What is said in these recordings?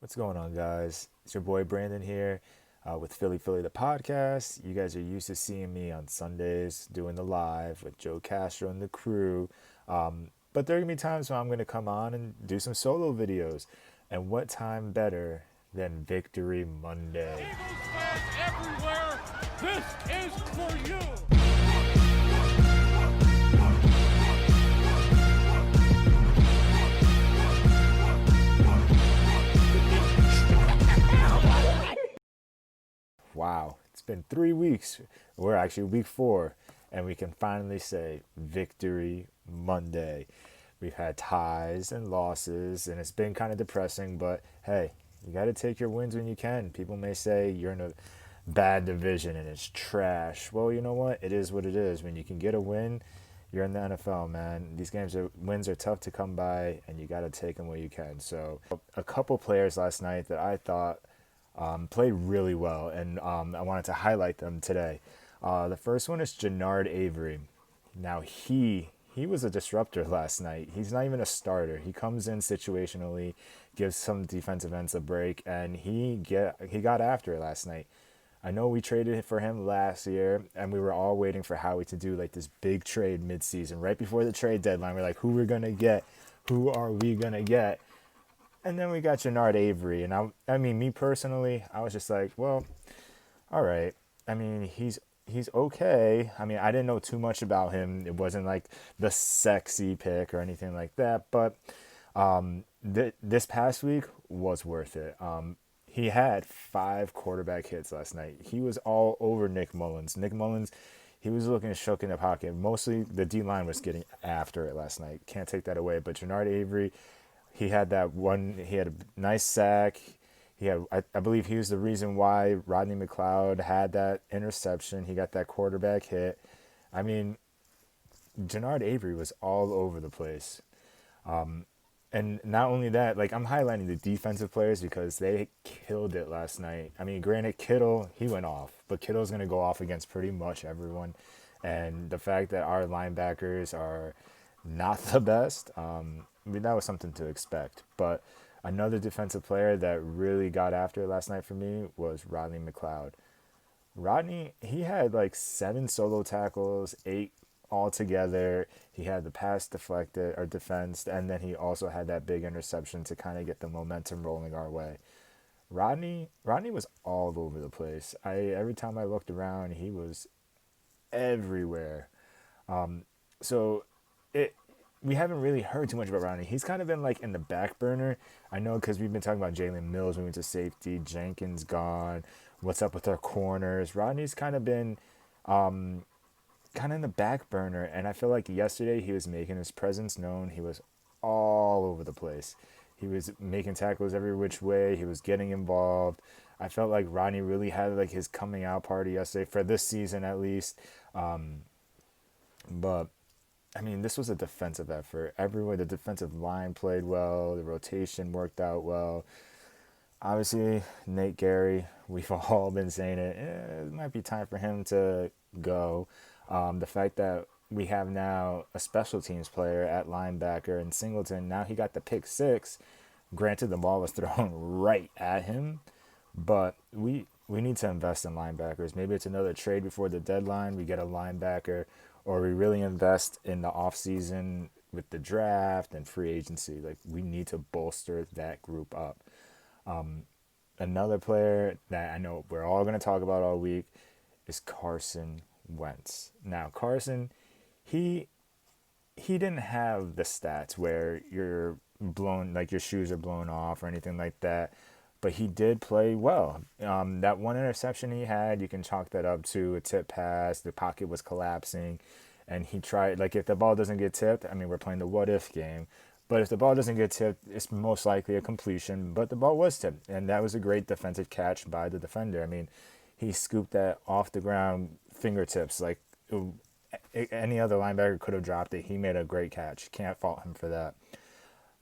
What's going on, guys? It's your boy Brandon here with Philly the podcast. You guys are used to seeing me on Sundays doing the live with Joe Castro and the crew. But there are going to be times when I'm going to come on and do some solo videos. And what time better than Victory Monday? Eagles fans everywhere, this is for you. Wow, it's been 3 weeks. We're actually week 4, and we can finally say Victory Monday. We've had ties and losses, and it's been kind of depressing, but hey, you got to take your wins when you can. People may say you're in a bad division and it's trash. Well, you know what? It is what it is. When you can get a win, you're in the NFL, man. These wins are tough to come by, and you got to take them where you can. So, a couple players last night that I thought played really well, and I wanted to highlight them today. The first one is GENARD Avery. Now he was a disruptor last night. He's not even a starter. He comes in situationally, gives some defensive ends a break, and he got after it last night. I know we traded for him last year, and we were all waiting for Howie to do like this big trade midseason, right before the trade deadline. We're like, who we're gonna get? Who are we gonna get? And then we got GENARD Avery, and I mean, me personally, I was just like, well, all right. I mean, he's okay. I mean, I didn't know too much about him. It wasn't like the sexy pick or anything like that. But this past week was worth it. He had 5 quarterback hits last night. He was all over Nick Mullins. Nick Mullins, he was looking shook in the pocket. Mostly the D line was getting after it last night. Can't take that away. But GENARD Avery, he had that one. He had a nice sack. He had, I believe, he was the reason why Rodney McLeod had that interception. He got that quarterback hit. I mean, GENARD Avery was all over the place. And not only that, like, I'm highlighting the defensive players because they killed it last night. I mean, granted, Kittle, he went off, but Kittle's going to go off against pretty much everyone. And the fact that our linebackers are not the best, I mean, that was something to expect. But another defensive player that really got after it last night for me was Rodney McLeod. Rodney, he had like 7 solo tackles, 8 altogether. He had the pass deflected or defensed, and then he also had that big interception to kind of get the momentum rolling our way. Rodney was all over the place. Every time I looked around, he was everywhere. So it we haven't really heard too much about Rodney. He's kind of been like in the back burner. I know because we've been talking about Jalen Mills moving to safety, Jenkins gone. What's up with our corners? Rodney's kind of been kind of in the back burner, and I feel like yesterday he was making his presence known. He was all over the place. He was making tackles every which way. He was getting involved. I felt like Rodney really had like his coming out party yesterday for this season at least. But I mean, this was a defensive effort. Everywhere the defensive line played well, the rotation worked out well. Obviously, Nate Gary, we've all been saying it. It might be time for him to go. The fact that we have now a special teams player at linebacker and Singleton, now he got the pick 6. Granted, the ball was thrown right at him, but we need to invest in linebackers. Maybe it's another trade before the deadline. We get a linebacker, or we really invest in the offseason with the draft and free agency. Like, we need to bolster that group up. Another player that I know we're all going to talk about all week is Carson Wentz. Now, Carson, he didn't have the stats where you're blown, like your shoes are blown off or anything like that, but he did play well. That one interception he had, you can chalk that up to a tip pass. The pocket was collapsing, and he tried, like, if the ball doesn't get tipped, I mean, we're playing the what if game. But if the ball doesn't get tipped, it's most likely a completion. But the ball was tipped, and that was a great defensive catch by the defender. I mean, he scooped that off the ground fingertips. Like, any other linebacker could have dropped it. He made a great catch. Can't fault him for that.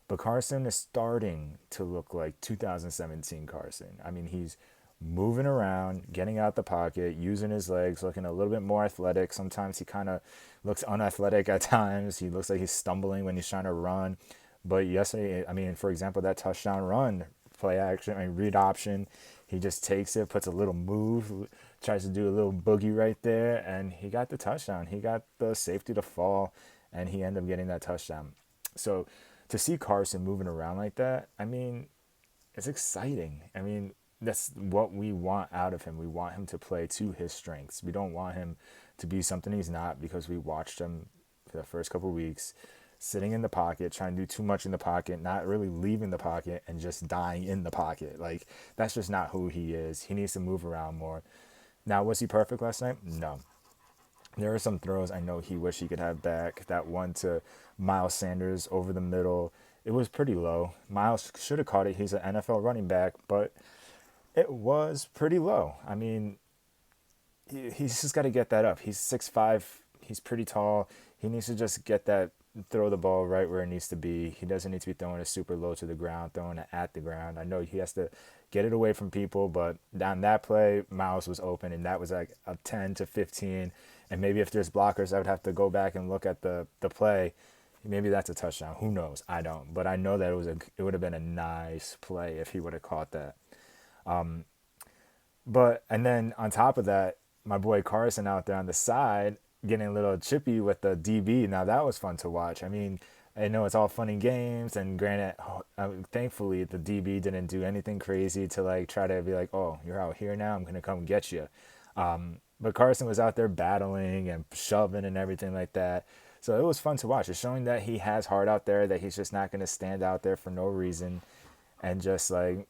But Carson is starting to look like 2017 Carson. I mean, he's moving around, getting out the pocket, using his legs, looking a little bit more athletic. Sometimes he kind of looks unathletic at times. He looks like he's stumbling when he's trying to run. But yesterday, I mean, for example, that touchdown run play action, read option. He just takes it, puts a little move, tries to do a little boogie right there, and he got the touchdown. He got the safety to fall, and he ended up getting that touchdown. So to see Carson moving around like that, I mean, it's exciting. I mean, that's what we want out of him. We want him to play to his strengths. We don't want him to be something he's not, because we watched him for the first couple of weeks sitting in the pocket, trying to do too much in the pocket, not really leaving the pocket, and just dying in the pocket. Like, that's just not who he is. He needs to move around more. Now, was he perfect last night? No. There are some throws I know he wished he could have back. That one to Miles Sanders over the middle, it was pretty low. Miles should have caught it. He's an NFL running back, but it was pretty low. I mean, he's just got to get that up. He's 6'5". He's pretty tall. He needs to just get that, throw the ball right where it needs to be. He doesn't need to be throwing it super low to the ground, throwing it at the ground. I know he has to get it away from people, but on that play, Miles was open, and that was like a 10 to 15. And maybe if there's blockers, I would have to go back and look at the play. Maybe that's a touchdown. Who knows? I don't. But I know that it would have been a nice play if he would have caught that. And then on top of that, my boy Carson out there on the side getting a little chippy with the DB. Now that was fun to watch. I mean, I know it's all fun and games, and granted, thankfully the DB didn't do anything crazy to like try to be like, oh, you're out here now, I'm gonna come get you. But Carson was out there battling and shoving and everything like that. So it was fun to watch. It's showing that he has heart out there, that he's just not gonna stand out there for no reason and just like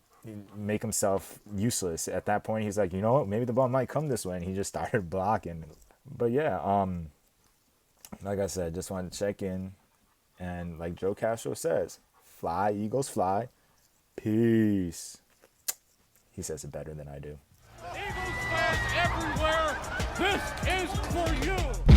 make himself useless. At that point, he's like, you know what, maybe the ball might come this way, and he just started blocking. But yeah, like I said, just wanted to check in, and like Joe Castro says, fly, Eagles, fly. Peace. He says it better than I do. Eagles fans everywhere, this is for you.